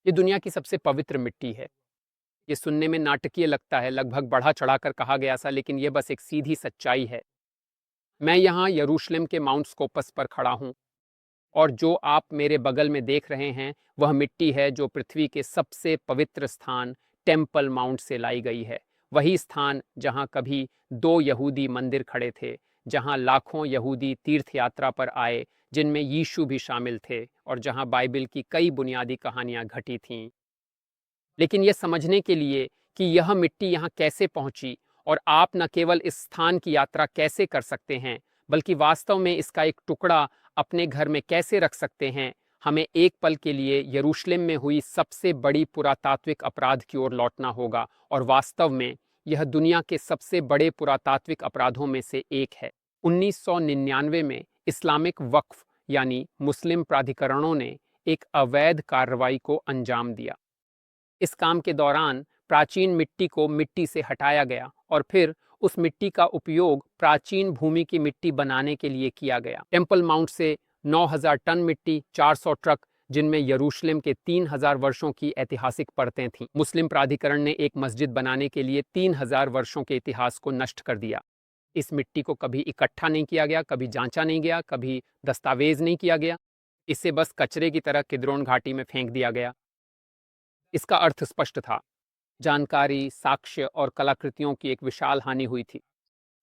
ये दुनिया की सबसे पवित्र मिट्टी है। ये सुनने में नाटकीय लगता है, लगभग बढ़ा चढ़ाकर कहा गया सा, लेकिन ये बस एक सीधी सच्चाई है। मैं यहाँ यरूशलेम के माउंट स्कोपस पर खड़ा हूँ, और जो आप मेरे बगल में देख रहे हैं वह मिट्टी है जो पृथ्वी के सबसे पवित्र स्थान टेम्पल माउंट से लाई गई है। वही स्थान जहाँ कभी दो यहूदी मंदिर खड़े थे, जहाँ लाखों यहूदी तीर्थ यात्रा पर आए, जिनमें यीशु भी शामिल थे, और जहाँ बाइबल की कई बुनियादी कहानियाँ घटी थीं। लेकिन यह समझने के लिए कि यह मिट्टी यहाँ कैसे पहुंची और आप न केवल इस स्थान की यात्रा कैसे कर सकते हैं, बल्कि वास्तव में इसका एक टुकड़ा अपने घर में कैसे रख सकते हैं, हमें एक पल के लिए यरूशलेम में हुई सबसे बड़ी पुरातात्विक अपराध की ओर लौटना होगा। और वास्तव में यह दुनिया के सबसे बड़े पुरातात्विक अपराधों में से एक है। 1999 में इस्लामिक वक्फ यानी मुस्लिम प्राधिकरणों ने एक अवैध कार्रवाई को अंजाम दिया। इस काम के दौरान प्राचीन मिट्टी को मिट्टी से हटाया गया और फिर उस मिट्टी का उपयोग प्राचीन भूमि की मिट्टी बनाने के लिए किया गया। टेम्पल माउंट से 9,000 टन मिट्टी, 400 ट्रक, जिनमें यरूशलेम के 3,000 वर्षों की ऐतिहासिक परतें थीं। मुस्लिम प्राधिकरण ने एक मस्जिद बनाने के लिए 3,000 वर्षों के इतिहास को नष्ट कर दिया। इस मिट्टी को कभी इकट्ठा नहीं किया गया, कभी जांचा नहीं गया, कभी दस्तावेज नहीं किया गया। इसे बस कचरे की तरह किद्रोन घाटी में फेंक दिया गया। इसका अर्थ स्पष्ट था, जानकारी, साक्ष्य और कलाकृतियों की एक विशाल हानि हुई थी,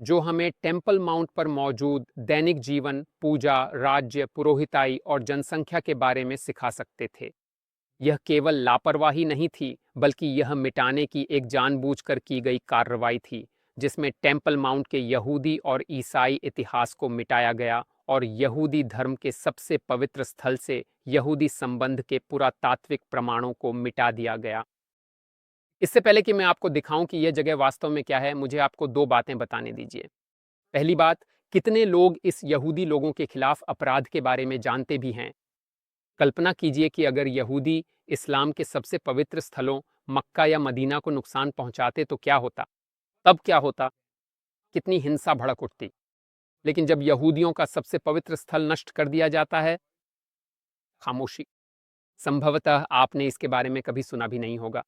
जो हमें टेम्पल माउंट पर मौजूद दैनिक जीवन, पूजा, राज्य, पुरोहिताई और जनसंख्या के बारे में सिखा सकते थे। यह केवल लापरवाही नहीं थी, बल्कि यह मिटाने की एक जानबूझकर की गई कार्रवाई थी, जिसमें टेम्पल माउंट के यहूदी और ईसाई इतिहास को मिटाया गया और यहूदी धर्म के सबसे पवित्र स्थल से यहूदी संबंध के पुरातात्विक प्रमाणों को मिटा दिया गया। इससे पहले कि मैं आपको दिखाऊं कि यह जगह वास्तव में क्या है, मुझे आपको दो बातें बताने दीजिए। पहली बात, कितने लोग इस यहूदी लोगों के खिलाफ अपराध के बारे में जानते भी हैं। कल्पना कीजिए कि अगर यहूदी इस्लाम के सबसे पवित्र स्थलों मक्का या मदीना को नुकसान पहुंचाते तो क्या होता? तब क्या होता? कितनी हिंसा भड़क उठती। लेकिन जब यहूदियों का सबसे पवित्र स्थल नष्ट कर दिया जाता है, खामोशी। संभवतः आपने इसके बारे में कभी सुना भी नहीं होगा।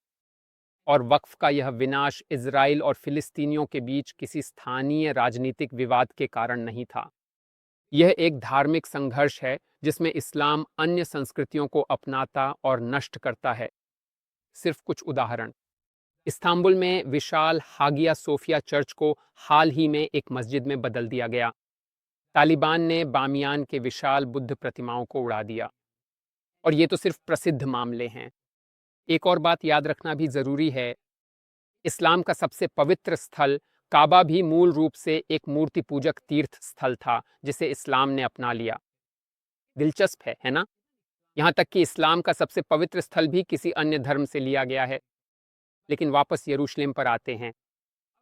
और वक्फ का यह विनाश इजराइल और फिलिस्तीनियों के बीच किसी स्थानीय राजनीतिक विवाद के कारण नहीं था। यह एक धार्मिक संघर्ष है जिसमें इस्लाम अन्य संस्कृतियों को अपनाता और नष्ट करता है। सिर्फ कुछ उदाहरण, इस्तांबुल में विशाल हागिया सोफिया चर्च को हाल ही में एक मस्जिद में बदल दिया गया। तालिबान ने बामियान के विशाल बुद्ध प्रतिमाओं को उड़ा दिया। और ये तो सिर्फ प्रसिद्ध मामले हैं। एक और बात याद रखना भी जरूरी है, इस्लाम का सबसे पवित्र स्थल काबा भी मूल रूप से एक मूर्ति पूजक तीर्थ स्थल था, जिसे इस्लाम ने अपना लिया। दिलचस्प है ना? यहाँ तक कि इस्लाम का सबसे पवित्र स्थल भी किसी अन्य धर्म से लिया गया है। लेकिन वापस यरूशलेम पर आते हैं।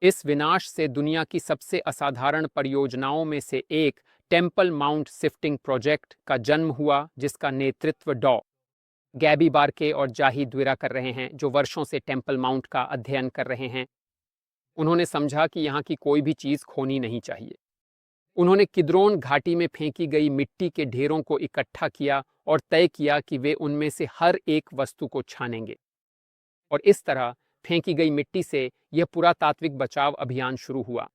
इस विनाश से दुनिया की सबसे असाधारण परियोजनाओं में से एक टेम्पल माउंट शिफ्टिंग प्रोजेक्ट का जन्म हुआ, जिसका नेतृत्व डॉ. गैबी बार्के और जाहिद विरा कर रहे हैं, जो वर्षों से टेम्पल माउंट का अध्ययन कर रहे हैं। उन्होंने समझा कि यहाँ की कोई भी चीज़ खोनी नहीं चाहिए। उन्होंने किद्रोन घाटी में फेंकी गई मिट्टी के ढेरों को इकट्ठा किया और तय किया कि वे उनमें से हर एक वस्तु को छानेंगे। और इस तरह फेंकी गई मिट्टी से यह पुरातात्विक बचाव अभियान शुरू हुआ।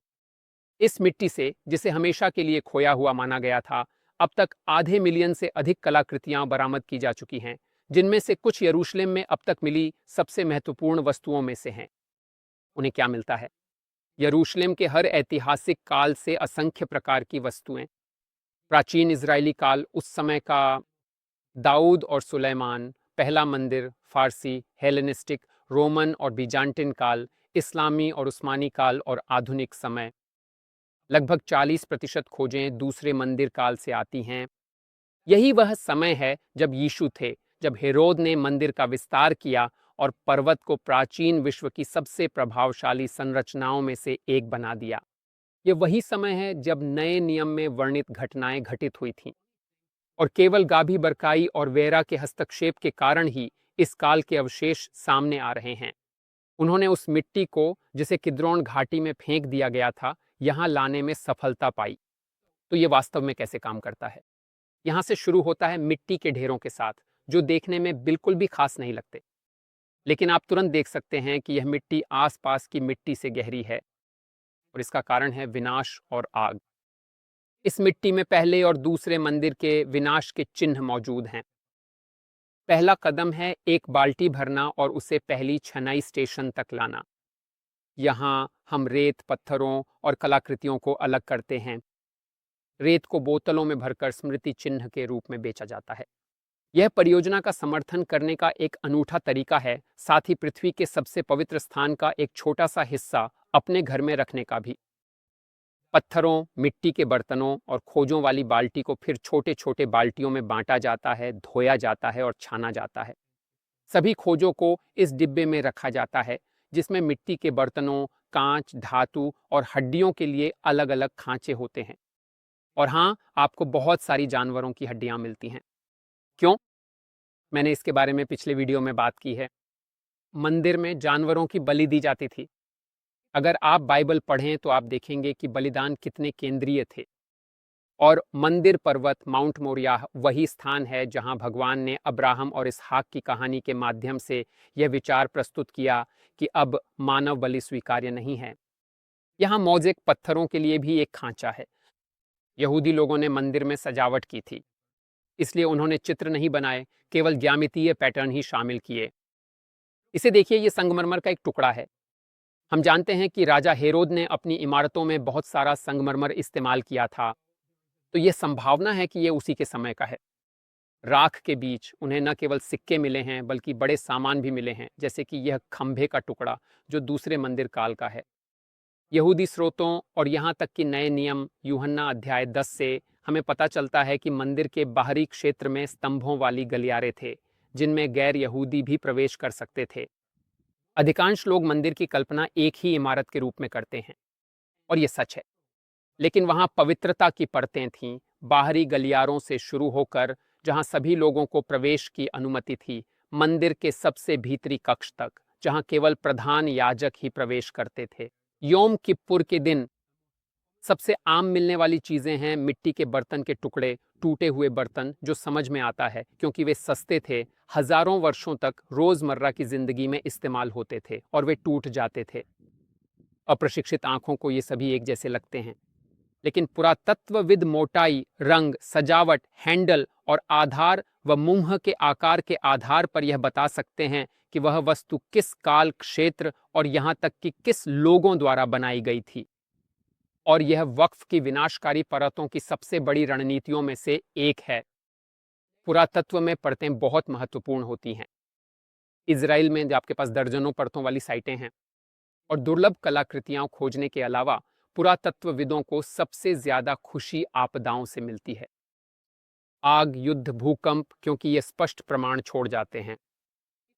इस मिट्टी से, जिसे हमेशा के लिए खोया हुआ माना गया था, अब तक आधे मिलियन से अधिक कलाकृतियां बरामद की जा चुकी हैं, जिनमें से कुछ यरूशलेम में अब तक मिली सबसे महत्वपूर्ण वस्तुओं में से हैं। उन्हें क्या मिलता है? यरूशलेम के हर ऐतिहासिक काल से असंख्य प्रकार की वस्तुएं। प्राचीन इजरायली काल, उस समय का दाऊद और सुलेमान, पहला मंदिर, फारसी, हेलेनिस्टिक, रोमन और बीजांटिन काल, इस्लामी और उस्मानी काल और आधुनिक समय। लगभग 40% खोजें दूसरे मंदिर काल से आती हैं। यही वह समय है जब यीशु थे, जब हेरोद ने मंदिर का विस्तार किया और पर्वत को प्राचीन विश्व की सबसे प्रभावशाली संरचनाओं में से एक बना दिया। यह वही समय है जब नए नियम में वर्णित घटनाएं घटित हुई थीं। और केवल गाभी बरकाई और वेरा के हस्तक्षेप के कारण ही इस काल के अवशेष सामने आ रहे हैं। उन्होंने उस मिट्टी को, जिसे किद्रोन घाटी में फेंक दिया गया था, यहाँ लाने में सफलता पाई। तो ये वास्तव में कैसे काम करता है? यहाँ से शुरू होता है मिट्टी के ढेरों के साथ, जो देखने में बिल्कुल भी खास नहीं लगते। लेकिन आप तुरंत देख सकते हैं कि यह मिट्टी आसपास की मिट्टी से गहरी है और इसका कारण है विनाश और आग। इस मिट्टी में पहले और दूसरे मंदिर के विनाश के चिन्ह मौजूद हैं। पहला कदम है एक बाल्टी भरना और उसे पहली छनाई स्टेशन तक लाना। यहाँ हम रेत, पत्थरों और कलाकृतियों को अलग करते हैं। रेत को बोतलों में भरकर स्मृति चिन्ह के रूप में बेचा जाता है। यह परियोजना का समर्थन करने का एक अनूठा तरीका है, साथ ही पृथ्वी के सबसे पवित्र स्थान का एक छोटा सा हिस्सा अपने घर में रखने का भी। पत्थरों, मिट्टी के बर्तनों और खोजों वाली बाल्टी को फिर छोटे छोटे बाल्टियों में बांटा जाता है, धोया जाता है और छाना जाता है। सभी खोजों को इस डिब्बे में रखा जाता है, जिसमें मिट्टी के बर्तनों, कांच, धातु और हड्डियों के लिए अलग अलग खांचे होते हैं। और हाँ, आपको बहुत सारी जानवरों की हड्डियां मिलती हैं। क्यों? मैंने इसके बारे में पिछले वीडियो में बात की है। मंदिर में जानवरों की बलि दी जाती थी। अगर आप बाइबल पढ़ें तो आप देखेंगे कि बलिदान कितने केंद्रीय थे। और मंदिर पर्वत माउंट मोरिया वही स्थान है जहां भगवान ने अब्राहम और इसहाक की कहानी के माध्यम से यह विचार प्रस्तुत किया कि अब मानव बलि स्वीकार्य नहीं है। यहाँ मोज़ेक पत्थरों के लिए भी एक खांचा है। यहूदी लोगों ने मंदिर में सजावट की थी, इसलिए उन्होंने चित्र नहीं बनाए, केवल ज्यामितीय पैटर्न ही शामिल किए। इसे देखिए, ये संगमरमर का एक टुकड़ा है। हम जानते हैं कि राजा हेरोद ने अपनी इमारतों में बहुत सारा संगमरमर इस्तेमाल किया था, तो ये संभावना है कि ये उसी के समय का है। राख के बीच उन्हें न केवल सिक्के मिले हैं बल्कि बड़े सामान भी मिले हैं, जैसे कि यह खंभे का टुकड़ा जो दूसरे मंदिर काल का है। यहूदी स्रोतों और यहाँ तक कि नए नियम यूहन्ना अध्याय 10 से हमें पता चलता है कि मंदिर के बाहरी क्षेत्र में स्तंभों वाली गलियारे थे, जिनमें गैर यहूदी भी प्रवेश कर सकते थे। अधिकांश लोग मंदिर की कल्पना एक ही इमारत के रूप में करते हैं, और ये सच है। लेकिन वहाँ पवित्रता की परतें थीं, बाहरी गलियारों से शुरू होकर जहाँ सभी लोगों को प्रवेश की अनुमति थी, मंदिर के सबसे भीतरी कक्ष तक, जहाँ केवल प्रधान याजक ही प्रवेश करते थे। योम किप्पुर के दिन सबसे आम मिलने वाली चीजें हैं मिट्टी के बर्तन के टुकड़े, टूटे हुए बर्तन, जो समझ में आता है क्योंकि वे सस्ते थे, हजारों वर्षों तक रोजमर्रा की जिंदगी में इस्तेमाल होते थे और वे टूट जाते थे। अप्रशिक्षित आंखों को ये सभी एक जैसे लगते हैं, लेकिन पुरातत्वविद मोटाई, रंग, सजावट, हैंडल और आधार व मुंह के आकार के आधार पर यह बता सकते हैं कि वह वस्तु किस काल, क्षेत्र और यहाँ तक कि किस लोगों द्वारा बनाई गई थी। और यह वक्फ की विनाशकारी परतों की सबसे बड़ी रणनीतियों में से एक है। पुरातत्व में परतें बहुत महत्वपूर्ण होती हैं। इजराइल में आपके पास दर्जनों परतों वाली साइटें हैं, और दुर्लभ कलाकृतियां खोजने के अलावा पुरातत्वविदों को सबसे ज्यादा खुशी आपदाओं से मिलती है। आग, युद्ध, भूकंप, क्योंकि ये स्पष्ट प्रमाण छोड़ जाते हैं।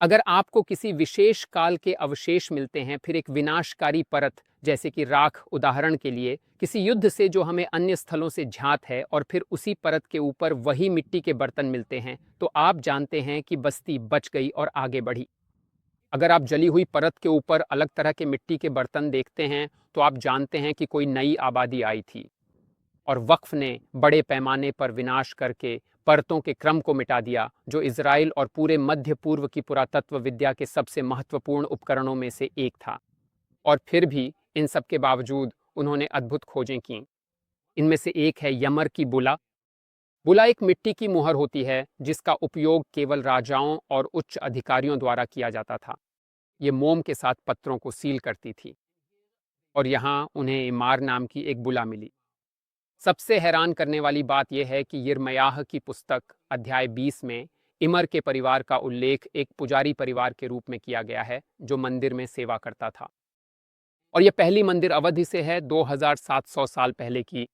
अगर आपको किसी विशेष काल के अवशेष मिलते हैं, फिर एक विनाशकारी परत जैसे कि राख, उदाहरण के लिए किसी युद्ध से जो हमें अन्य स्थलों से ज्ञात है, और फिर उसी परत के ऊपर वही मिट्टी के बर्तन मिलते हैं, तो आप जानते हैं कि बस्ती बच गई और आगे बढ़ी। अगर आप जली हुई परत के ऊपर अलग तरह के मिट्टी के बर्तन देखते हैं, तो आप जानते हैं कि कोई नई आबादी आई थी। और वक्फ ने बड़े पैमाने पर विनाश करके परतों के क्रम को मिटा दिया, जो इजराइल और पूरे मध्य पूर्व की पुरातत्व विद्या के सबसे महत्वपूर्ण उपकरणों में से एक था। और फिर भी इन सब के बावजूद उन्होंने अद्भुत खोजें की। इनमें से एक है यमर की बुला। बुला एक मिट्टी की मुहर होती है जिसका उपयोग केवल राजाओं और उच्च अधिकारियों द्वारा किया जाता था। ये मोम के साथ पत्रों को सील करती थी, और यहाँ उन्हें इमार नाम की एक बुला मिली। सबसे हैरान करने वाली बात यह है कि यिर्मयाह की पुस्तक अध्याय 20 में इमर के परिवार का उल्लेख एक पुजारी परिवार के रूप में किया गया है जो मंदिर में सेवा करता था। और यह पहली मंदिर अवधि से है 2700 साल पहले की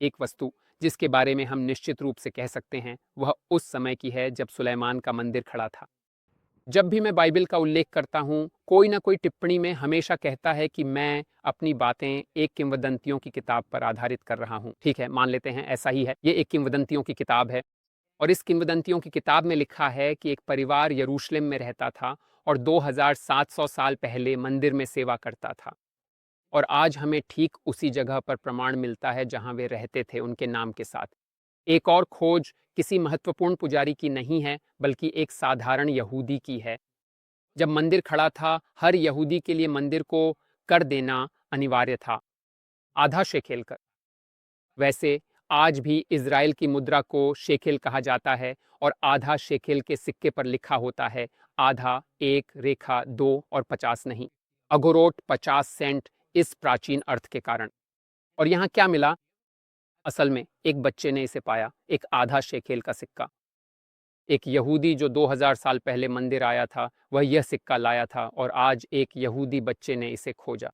एक वस्तु जिसके बारे में हम निश्चित रूप से कह सकते हैं वह उस समय की है जब सुलेमान का मंदिर खड़ा था। जब भी मैं बाइबल का उल्लेख करता हूँ, कोई ना कोई टिप्पणी में हमेशा कहता है कि मैं अपनी बातें एक किंवदंतियों की किताब पर आधारित कर रहा हूँ। ठीक है, मान लेते हैं ऐसा ही है, ये एक किंवदंतियों की किताब है, और इस किंवदंतियों की किताब में लिखा है कि एक परिवार यरूशलेम में रहता था और 2700 साल पहले मंदिर में सेवा करता था। और आज हमें ठीक उसी जगह पर प्रमाण मिलता है जहाँ वे रहते थे उनके नाम के साथ। एक और खोज किसी महत्वपूर्ण पुजारी की नहीं है, बल्कि एक साधारण यहूदी की है। जब मंदिर खड़ा था, हर यहूदी के लिए मंदिर को कर देना अनिवार्य था, आधा शेकेल कर। वैसे आज भी इज़राइल की मुद्रा को शेकेल कहा जाता है और आधा शेकेल के सिक्के पर लिखा होता है आधा, 1 रेखा 2 और 50 नहीं। अगोरोट 50 सेंट इस प्राचीन अर्थ के कारण। और यहाँ क्या मिला? असल में एक बच्चे ने इसे पाया, एक आधा शेकेल का सिक्का। एक यहूदी जो 2000 साल पहले मंदिर आया था, वह यह सिक्का लाया था और आज एक यहूदी बच्चे ने इसे खोजा।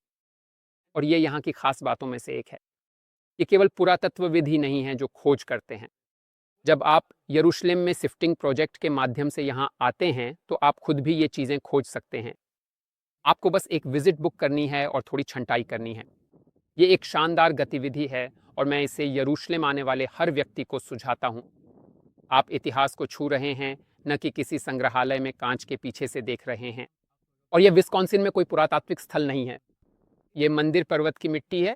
और ये यहाँ की खास बातों में से एक है। ये केवल पुरातत्वविद ही नहीं है जो खोज करते हैं। जब आप यरूशलेम में शिफ्टिंग प्रोजेक्ट के माध्यम से यहाँ आते हैं, तो आप खुद भी ये चीज़ें खोज सकते हैं। आपको बस एक विजिट बुक करनी है और थोड़ी छंटाई करनी है। ये एक शानदार गतिविधि है और मैं इसे यरूशलेम आने वाले हर व्यक्ति को सुझाता हूँ। आप इतिहास को छू रहे हैं, न कि किसी संग्रहालय में कांच के पीछे से देख रहे हैं। और यह विस्कॉन्सिन में कोई पुरातात्विक स्थल नहीं है, ये मंदिर पर्वत की मिट्टी है।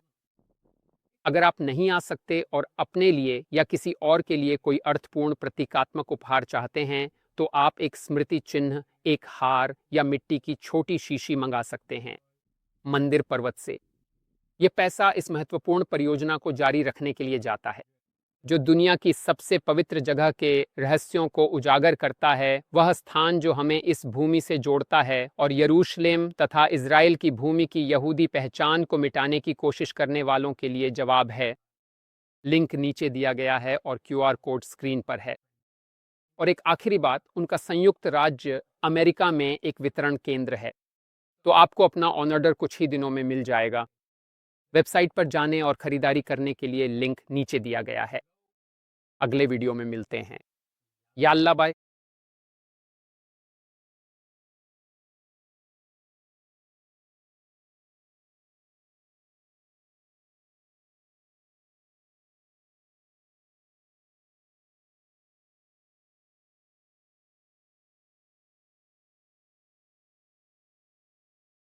अगर आप नहीं आ सकते और अपने लिए या किसी और के लिए कोई अर्थपूर्ण प्रतीकात्मक उपहार चाहते हैं, तो आप एक स्मृति चिन्ह, एक हार या मिट्टी की छोटी शीशी मंगा सकते हैं मंदिर पर्वत से। ये पैसा इस महत्वपूर्ण परियोजना को जारी रखने के लिए जाता है, जो दुनिया की सबसे पवित्र जगह के रहस्यों को उजागर करता है, वह स्थान जो हमें इस भूमि से जोड़ता है और यरूशलेम तथा इज़राइल की भूमि की यहूदी पहचान को मिटाने की कोशिश करने वालों के लिए जवाब है। लिंक नीचे दिया गया है और क्यूआर कोड स्क्रीन पर है। और एक आखिरी बात, उनका संयुक्त राज्य अमेरिका में एक वितरण केंद्र है, तो आपको अपना ऑर्डर कुछ ही दिनों में मिल जाएगा। वेबसाइट पर जाने और खरीदारी करने के लिए लिंक नीचे दिया गया है। अगले वीडियो में मिलते हैं। याल्ला बाय।